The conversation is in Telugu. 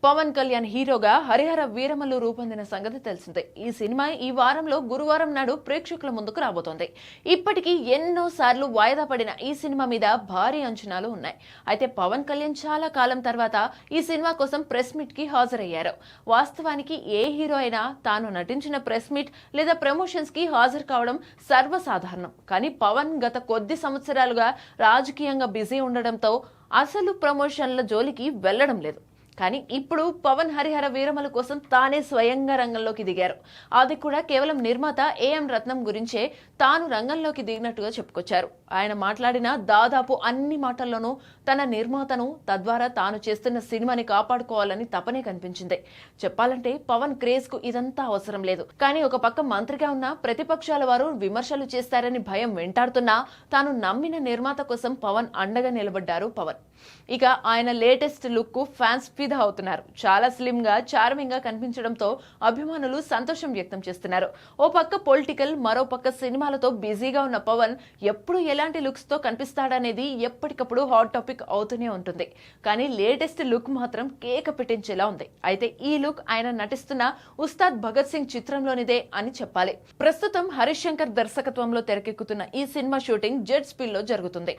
పవన్ కళ్యాణ్ హీరోగా హరిహర వీరమల్లు రూపొందిన సంగతి తెలిసిందే. ఈ సినిమా ఈ వారంలో గురువారం నాడు ప్రేక్షకుల ముందుకు రాబోతోంది. ఇప్పటికీ ఎన్నో సార్లు వాయిదా పడిన ఈ సినిమా మీద భారీ అంచనాలు ఉన్నాయి. అయితే పవన్ కళ్యాణ్ చాలా కాలం తర్వాత ఈ సినిమా కోసం ప్రెస్ మీట్ కి హాజరయ్యారు. వాస్తవానికి ఏ హీరో అయినా తాను నటించిన ప్రెస్ మీట్ లేదా ప్రమోషన్స్ కి హాజరు కావడం సర్వసాధారణం. కానీ పవన్ గత కొద్ది సంవత్సరాలుగా రాజకీయంగా బిజీ ఉండడంతో అసలు ప్రమోషన్ల జోలికి వెళ్లడం లేదు. కానీ ఇప్పుడు పవన్ హరిహర వీరమల కోసం తానే స్వయంగా రంగంలోకి దిగారు. అది కూడా కేవలం నిర్మాత ఏఎం రత్నం గురించే తాను రంగంలోకి దిగినట్టుగా చెప్పుకొచ్చారు. ఆయన మాట్లాడిన దాదాపు అన్ని మాటల్లోనూ తన నిర్మాతను, తద్వారా తాను చేస్తున్న సినిమాని కాపాడుకోవాలని తపనే కనిపించింది. చెప్పాలంటే పవన్ క్రేజ్ కు ఇదంతా అవసరం లేదు. కానీ ఒక పక్క మంత్రిగా ఉన్న ప్రతిపక్షాల వారు విమర్శలు చేస్తారని భయం వెంటాడుతున్నా తాను నమ్మిన నిర్మాత కోసం పవన్ అండగా నిలబడ్డారు పవన్. ఇక ఆయన లేటెస్ట్ లుక్ కు ఫ్యాన్స్ ఫిదా అవుతున్నారు. చాలా స్లిమ్ గా, చార్మింగ్ గా కనిపించడంతో అభిమానులు సంతోషం వ్యక్తం చేస్తున్నారు. ఓ పక్క పొలిటికల్, మరో పక్క సినిమాలతో బిజీగా ఉన్న పవన్ ఎప్పుడు ఎలాంటి లుక్స్ తో కనిపిస్తాడనేది ఎప్పటికప్పుడు హాట్ టాపిక్ అవుతూనే ఉంటుంది. కానీ లేటెస్ట్ లుక్ మాత్రం కేక పెట్టించేలా ఉంది. అయితే ఈ లుక్ ఆయన నటిస్తున్న ఉస్తాద్ భగత్ సింగ్ చిత్రంలోనిదే అని చెప్పాలి. ప్రస్తుతం హరీష్ శంకర్ దర్శకత్వంలో తెరకెక్కుతున్న ఈ సినిమా షూటింగ్ జెట్ స్పీడ్ లో జరుగుతుంది.